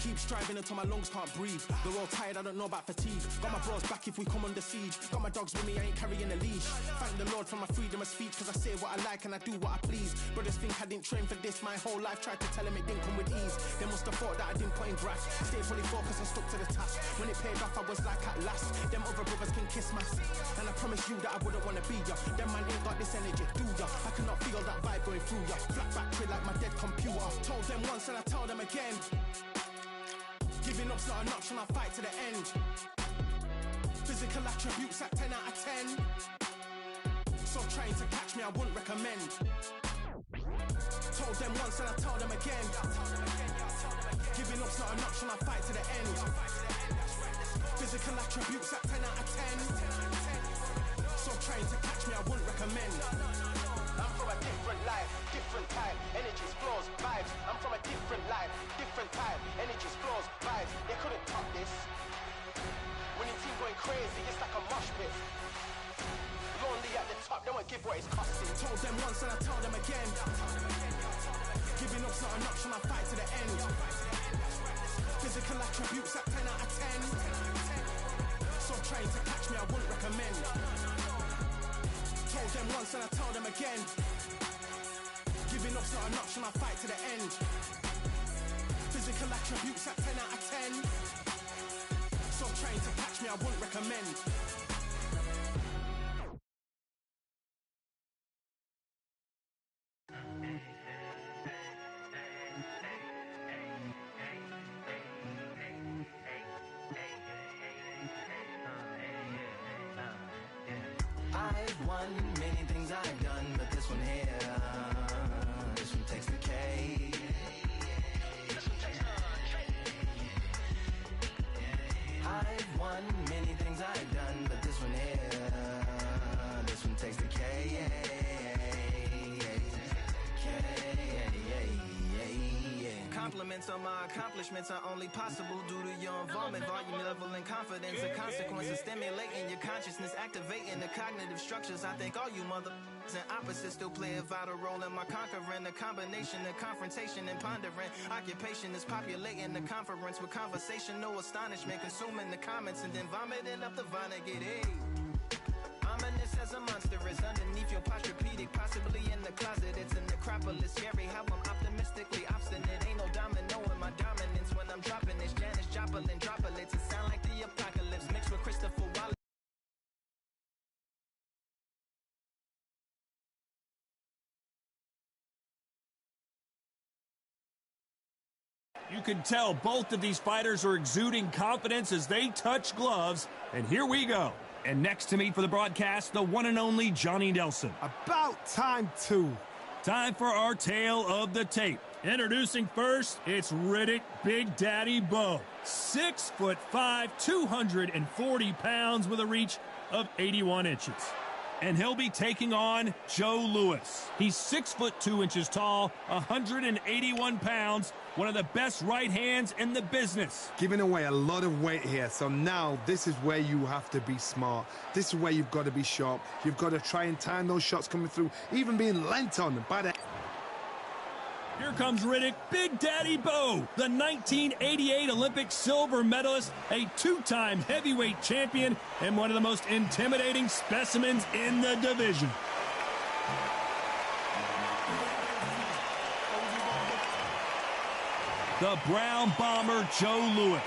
keep striving until my lungs can't breathe. They're all tired, I don't know about fatigue. Got my bros back if we come under siege. Got my dogs with me, I ain't carrying a leash. Thank the Lord for my freedom of speech, cause I say what I like and I do what I please. Brothers think I didn't train for this my whole life. Tried to tell them it didn't come with ease. They must have thought that I didn't put in graft. Stayed fully focused and stuck to the task. When it paid off, I was like at last. Them other brothers can kiss my ass. And I promise you that I wouldn't wanna be ya. Them man ain't got this energy, do ya? I cannot feel that vibe going through ya. Flat battery like my dead computer. Told them once and I tell them again. Giving up's not an option, I'll fight to the end. Physical attributes at 10 out of 10. So trying to catch me, I wouldn't recommend. Told them once and I tell them again. Giving up's not an option, I'll fight to the end. Physical attributes at 10 out of 10. So trying to catch me, I wouldn't recommend. I'm from a different life, different type. Energies, flows, vibes. I'm from a different life, different type. Energies, flows, vibes. They couldn't top this. When your team going crazy, it's like a mosh pit. Lonely at the top, they won't give what it's costing. Told them once and I tell them again. Giving up's not an option, I'll fight to the end. Physical attributes at 10 out of 10. So trying to catch me, I wouldn't recommend. Told them once and I tell them again. Giving up's not an option, I'll fight to the end. Physical attributes at 10 out of 10. So trying to catch me, I wouldn't recommend. I've won many things I've done, but this one here, this one takes the cake. I've won many things I've done, but this one here, this one takes the cake. Compliments on my accomplishments are only possible due to your involvement, volume, level, and confidence. The consequences stimulating your consciousness, activating the cognitive structures. I think all you mother and opposites still play a vital role in my conquering. The combination of confrontation and pondering. Occupation is populating the conference with conversation, no astonishment, consuming the comments and then vomiting up the Vonnegut. Hey. Ominous as a monster is underneath your posturepedic, possibly in the closet. It's an necropolis, scary how I'm optimistically obstinate. Ain't no domino in my dominance when I'm dropping this. Janis Joplin droplets, it sound like the apocalypse mixed with Christopher Wallace. You can tell both of these fighters are exuding confidence as they touch gloves, and here we go. And next to me for the broadcast, the one and only Johnny Nelson. About time, too. Time for our tale of the tape. Introducing first, it's Riddick Big Daddy Bowe. 6'5", 240 pounds with a reach of 81 inches. And he'll be taking on Joe Louis. He's 6'2" tall, 181 pounds, one of the best right hands in the business. Giving away a lot of weight here, so now this is where you have to be smart. This is where you've got to be sharp. You've got to try and time those shots coming through, even being lent on by the... Here comes Riddick Big Daddy Bowe, the 1988 Olympic silver medalist, a two-time heavyweight champion, and one of the most intimidating specimens in the division. The Brown Bomber Joe Louis.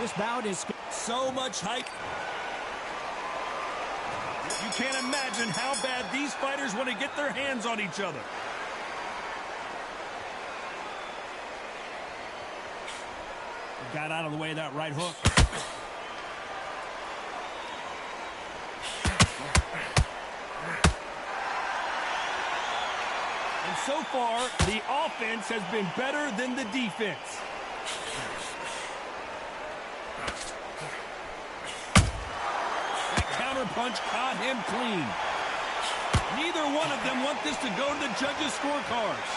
This bout is so much hype. You can't imagine how bad these fighters want to get their hands on each other. Got out of the way of that right hook. And so far, the offense has been better than the defense. Punch caught him clean. Neither one of them want this to go to the judges' scorecards.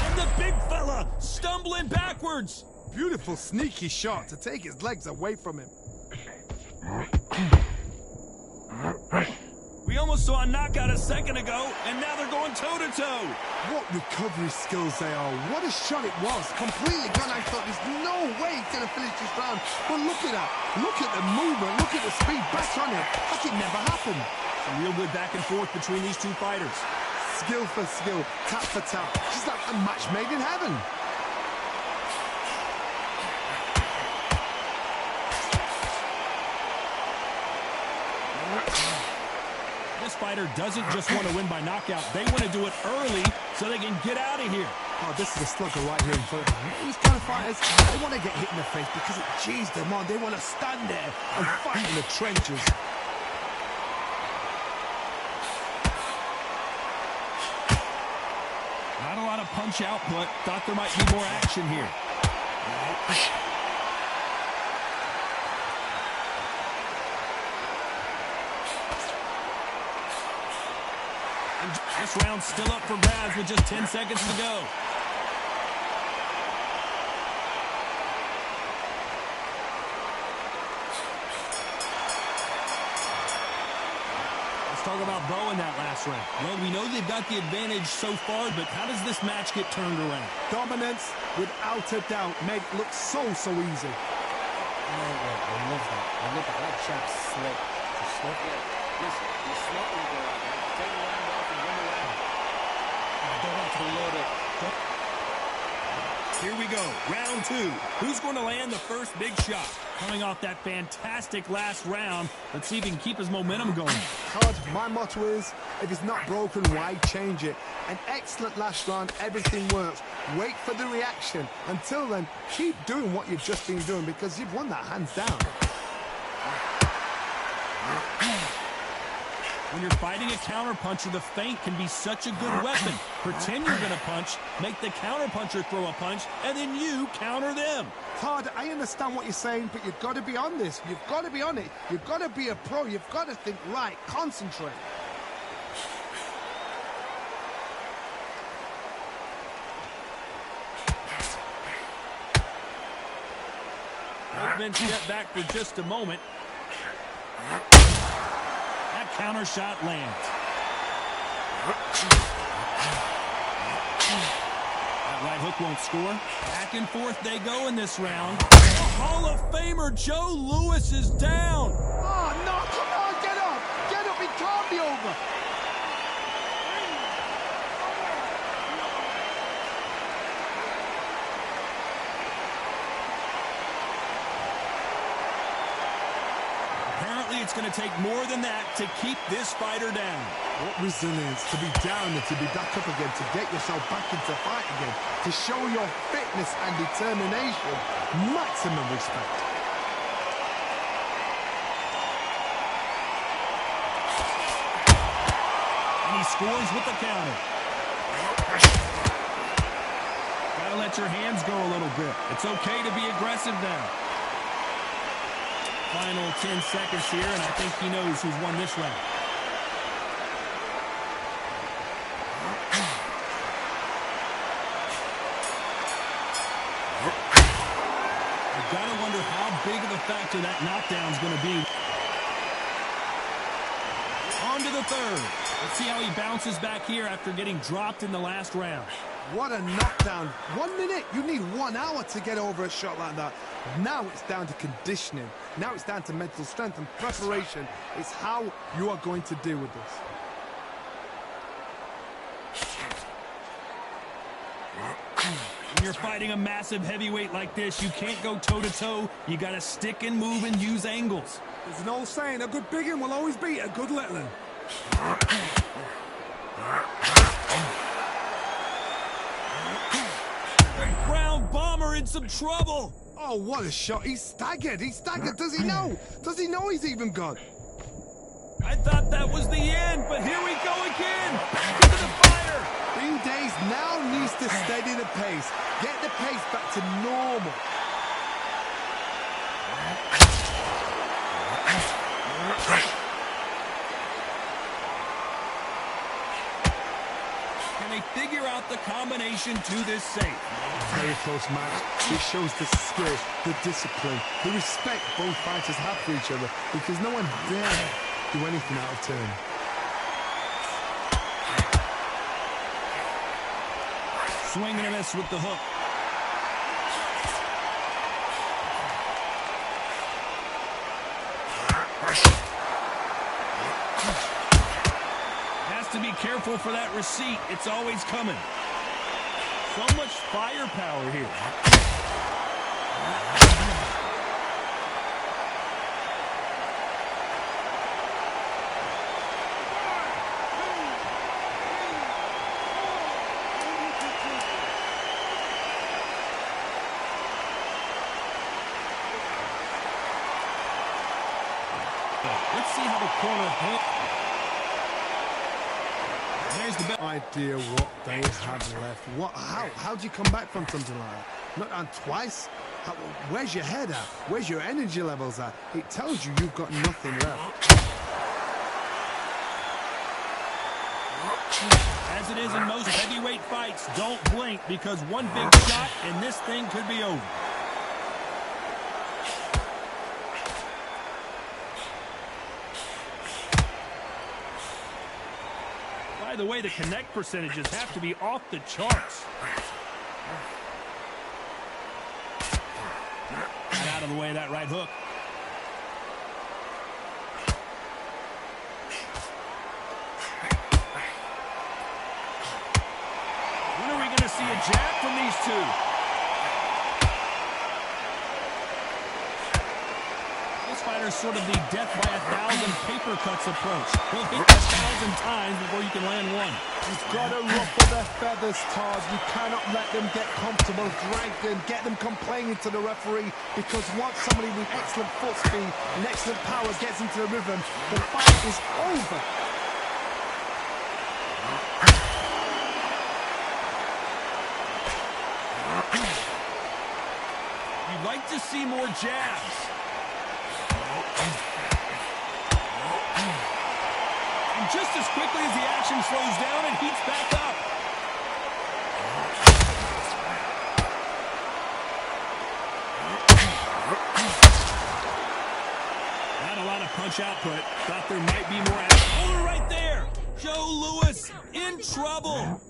And the big fella stumbling backwards. Beautiful sneaky shot to take his legs away from him. We almost almost saw a knockout a second ago, and now they're going toe-to-toe. What recovery skills they are. What a shot it was. Completely gone. I thought there's no way he's going to finish this round. But look at that. Look at the movement. Look at the speed. Back on it. Like it never happened. Some real good back and forth between these two fighters. Skill for skill. Tap for tap. Just like a match made in heaven. This fighter doesn't just want to win by knockout. They want to do it early so they can get out of here. Oh, this is a slugger right here in front of them. These kind of fighters, they want to get hit in the face because it cheers them on. They want to stand there and fight in the trenches. Not a lot of punch output. Thought there might be more action here. This round's still up for grabs with just 10 seconds to go. Let's talk about Bo in that last round. Well, we know they've got the advantage so far, but how does this match get turned around? Dominance, without a doubt, made it look so easy. I love that. I love that. That jab's slick. It's slick. Yeah. Listen, you're smart when you go out there. Take the round off and run around. I don't want to load it. Here we go, round two. Who's going to land the first big shot? Coming off that fantastic last round, let's see if he can keep his momentum going. Todd, my motto is, if it's not broken, why change it? An excellent last round, everything works. Wait for the reaction. Until then, keep doing what you've just been doing because you've won that hands down. When you're fighting a counterpuncher, the feint can be such a good weapon. Pretend you're going to punch, make the counterpuncher throw a punch, and then you counter them. Todd, I understand what you're saying, but you've got to be on this. You've got to be on it. You've got to be a pro. You've got to think right. Concentrate. Both men step back for just a moment. That counter shot lands. That right hook won't score. Back and forth they go in this round. The Hall of Famer Joe Louis is down. Oh, no, come on, get up. Get up, it can't be over. It's going to take more than that to keep this fighter down. What resilience to be down and to be back up again, to get yourself back into fight again, to show your fitness and determination. Maximum respect. And he scores with the counter. Gotta let your hands go a little bit. It's okay to be aggressive now. Final 10 seconds here, and I think he knows who's won this round. You've got to wonder how big of a factor that knockdown is going to be. On to the third. Let's see how he bounces back here after getting dropped in the last round. What a knockdown. 1 minute. You need 1 hour to get over a shot like that. Now it's down to conditioning. Now it's down to mental strength and preparation. It's how you are going to deal with this. When you're fighting a massive heavyweight like this, you can't go toe-to-toe. You got to stick and move and use angles. There's an old saying, a good big one will always beat a good little one. Ground bomber in some trouble. Oh, what a shot. He's staggered. He's staggered. Does he know? Does he know he's even gone? I thought that was the end, but here we go again. Back into the fire. Green Days now needs to steady the pace. Get the pace back to normal. Can they figure out the combination to this safe? Very close match. It shows the skill, the discipline, the respect both fighters have for each other because no one dare do anything out of turn. Swing and a miss with the hook. Has to be careful for that receipt. It's always coming. So much firepower here. Let's see how the corner hit. There's the best. Idea what they have left. How do you come back from something like that? Not on twice? Where's your head at? Where's your energy levels at? It tells you you've got nothing left. As it is in most heavyweight fights, don't blink because one big shot and this thing could be over. By the way, the connect percentages have to be off the charts. Get out of the way of that right hook. When are we going to see a jab from these two? This fighter's sort of the death by 1,000 paper cuts approach. He'll hit 1,000 times before you can land one. You've got to ruffle their feathers, Todd. You cannot let them get comfortable, drag them, get them complaining to the referee, because once somebody with excellent foot speed and excellent power gets into the rhythm, the fight is over. You'd like to see more jabs. And just as quickly as the action slows down, it heats back up. Not a lot of punch output. Thought there might be more action. Oh, right there! Joe Louis in trouble.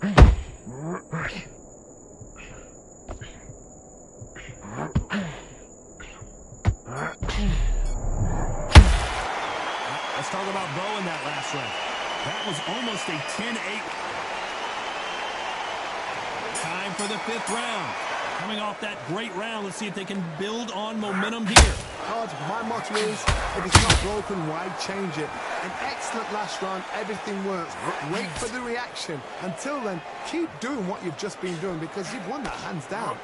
Let's talk about Bo in that last round. That was almost a 10-8. Time for the 5th round. Coming off that great round, let's see if they can build on momentum here. Todd, my motto is, if it's not broken, why change it? An excellent last round, everything works. Wait for the reaction. Until then, keep doing what you've just been doing, because you've won that hands down.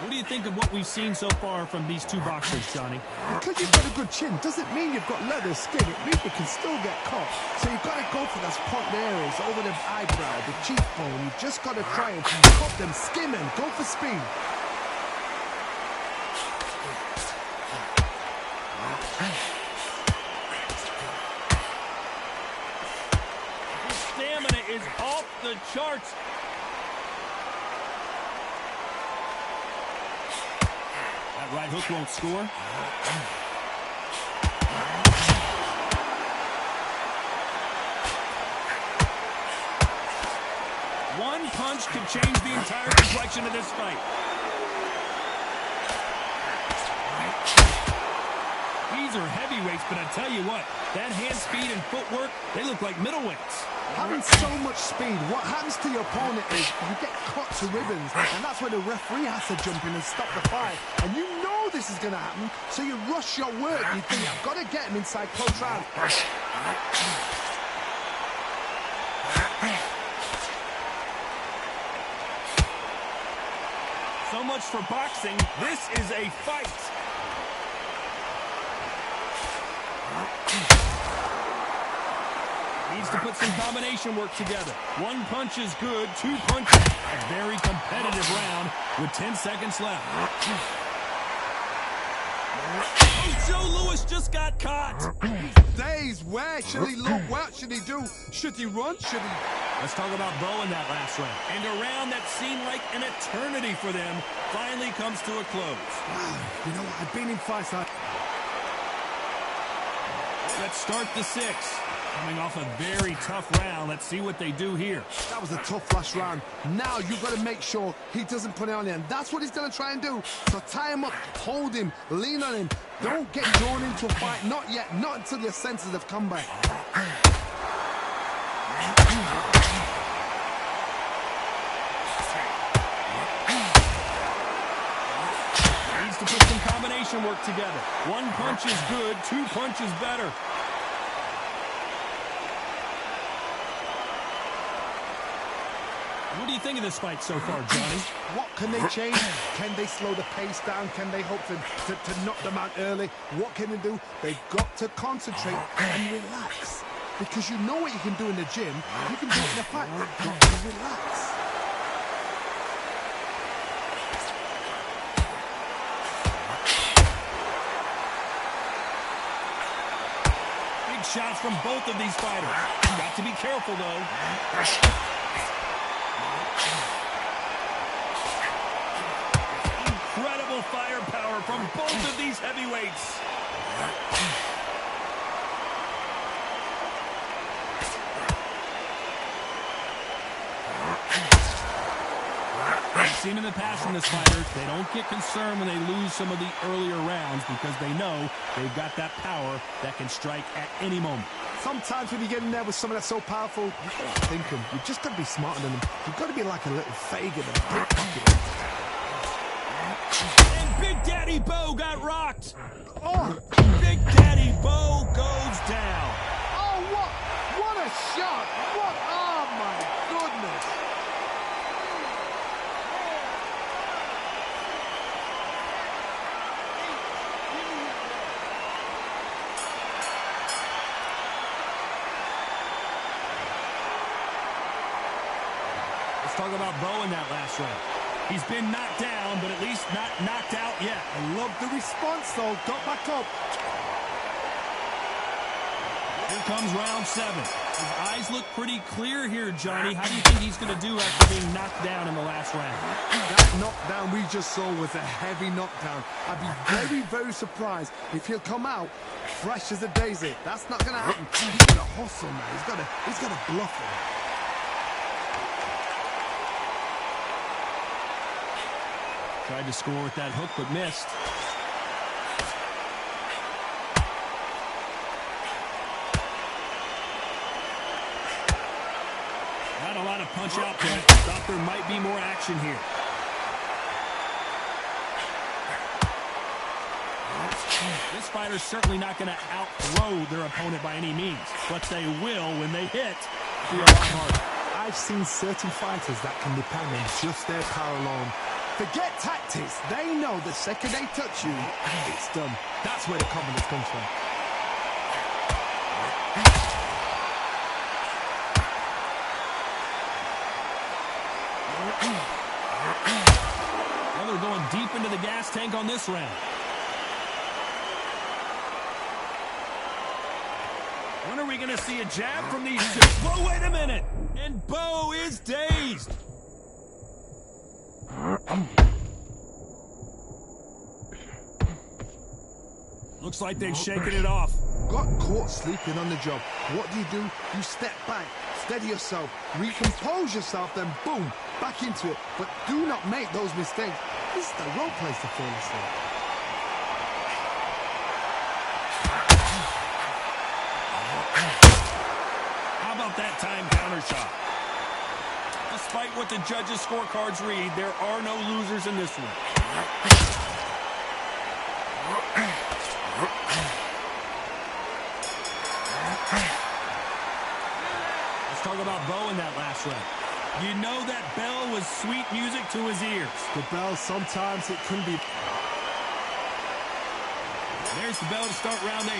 What do you think of what we've seen so far from these two boxers, Johnny? Because you've got a good chin doesn't mean you've got leather skin. It means you can still get caught. So you've got to go for those point areas over the eyebrow, the cheekbone. You've just got to try and cut them, skim them, go for speed. His stamina is off the charts. That right hook won't score. One punch could change the entire complexion of this fight. These are heavyweights, but I tell you what, that hand speed and footwork, they look like middleweights. Having so much speed, what happens to your opponent is you get cut to ribbons, and that's where the referee has to jump in and stop the fight. And you know this is going to happen, so you rush your work. You think, I've got to get him inside close round. So much for boxing. This is a fight. Needs to put some combination work together. One punch is good, 2 punches. A very competitive round with 10 seconds left. Oh, Joe Louis just got caught. Days, where should he look? What should he do? Should he run? Should he... Let's talk about Bo in that last round. And a round that seemed like an eternity for them finally comes to a close. Wow, you know what? I've been in fights like... Let's start the 6th. Coming off a very tough round. Let's see what they do here. That was a tough last round. Now you've got to make sure he doesn't put it on you, and that's what he's going to try and do. So tie him up, hold him, lean on him. Don't get drawn into a fight. Not yet. Not until your senses have come back. Needs to put some combination work together. One punch is good, 2 punches better. What do you think of this fight so far, Johnny? What can they change? Can they slow the pace down? Can they hope to knock them out early? What can they do? They've got to concentrate and relax. Because you know what you can do in the gym. You can do it in a fight. You've got to relax. Big shots from both of these fighters. You got to be careful, though. Incredible firepower from both of these heavyweights. We've seen in the past from this fighter, they don't get concerned when they lose some of the earlier rounds because they know they've got that power that can strike at any moment. Sometimes when you get in there with someone that's so powerful, you've got to think him. You've just got to be smarter than him. You've got to be like a little Fagin and pickpocket. And Big Daddy Bo got rocked. Oh, Big Daddy Bo goes down. oh, what a shot. What, oh my goodness. Let's talk about Bo in that last round. He's been knocked down, but at least not knocked out yet. I love the response, though. Got back up. Here comes round 7. His eyes look pretty clear here, Johnny. How do you think he's going to do after being knocked down in the last round? That knockdown we just saw was a heavy knockdown. I'd be very, very surprised if he'll come out fresh as a daisy. That's not going to happen. He's got to hustle, man. He's got to bluff him. Tried to score with that hook, but missed. Not a lot of punch output. Thought there might be more action here. This fighter's certainly not going to outthrow their opponent by any means, but they will, when they hit, be a lot harder. I've seen certain fighters that can depend on just their power alone. Forget tactics. They know the second they touch you, it's done. That's where the confidence comes from. Well, they're going deep into the gas tank on this round. When are we going to see a jab from these two? Whoa, wait a minute! And Bo is dazed. Looks like they've shaken it off. Got caught sleeping on the job. What do? You step back, steady yourself, recompose yourself, then boom, back into it. But do not make those mistakes. This is the wrong place to fall asleep. How about that time counter shot? Despite what the judges' scorecards read, there are no losers in this one. Let's talk about Bo in that last round. You know that bell was sweet music to his ears. The bell, sometimes it can be... There's the bell to start round 8.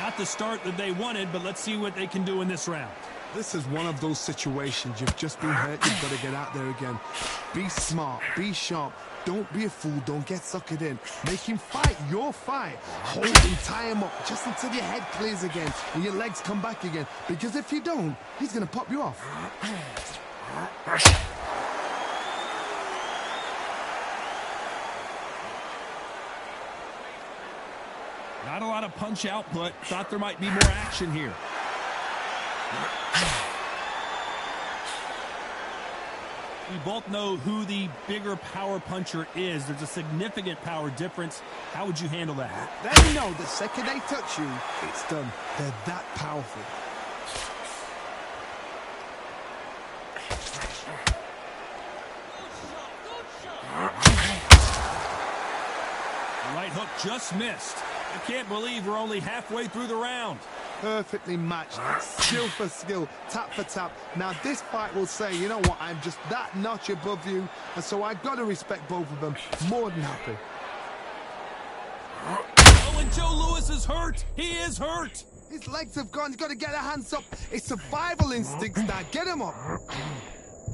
Not the start that they wanted, but let's see what they can do in this round. This is one of those situations. You've just been hurt. You've got to get out there again. Be smart. Be sharp. Don't be a fool. Don't get suckered in. Make him fight your fight. Hold him, tie him up just until your head clears again and your legs come back again. Because if you don't, he's going to pop you off. Not a lot of punch output. Thought there might be more action here. We both know who the bigger power puncher is. There's a significant power difference. How would you handle that? They know the second they touch you, it's done. They're that powerful. Right hook just missed. I can't believe we're only halfway through the round. Perfectly matched, skill for skill, tap for tap. Now this fight will say, you know what, I'm just that notch above you, and so I've got to respect both of them. More than happy. Oh, and Joe Louis is hurt. He is hurt. His legs have gone. He's got to get their hands up. It's survival instincts now. Get him up.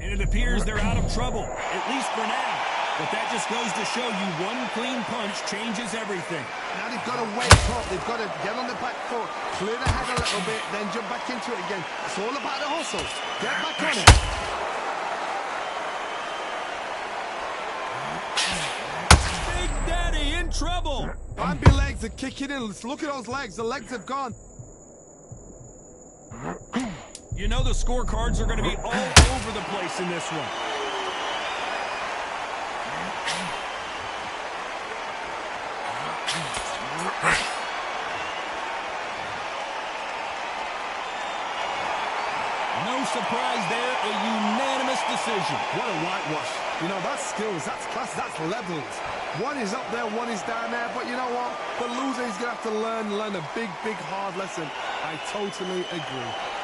And it appears they're out of trouble, at least for now. But that just goes to show you one clean punch changes everything. Now they've got to wake up. They've got to get on the back foot, clear the head a little bit, then jump back into it again. It's all about the hustle. Get back on it. Big Daddy in trouble. Bambi legs are kicking in. Let's look at those legs. The legs have gone. You know the scorecards are going to be all over the place in this one. No surprise there, a unanimous decision. What a whitewash. You know, that's skills, that's class, that's levels. One is up there, one is down there, but you know what? The loser is going to have to learn a big, big, hard lesson. I totally agree.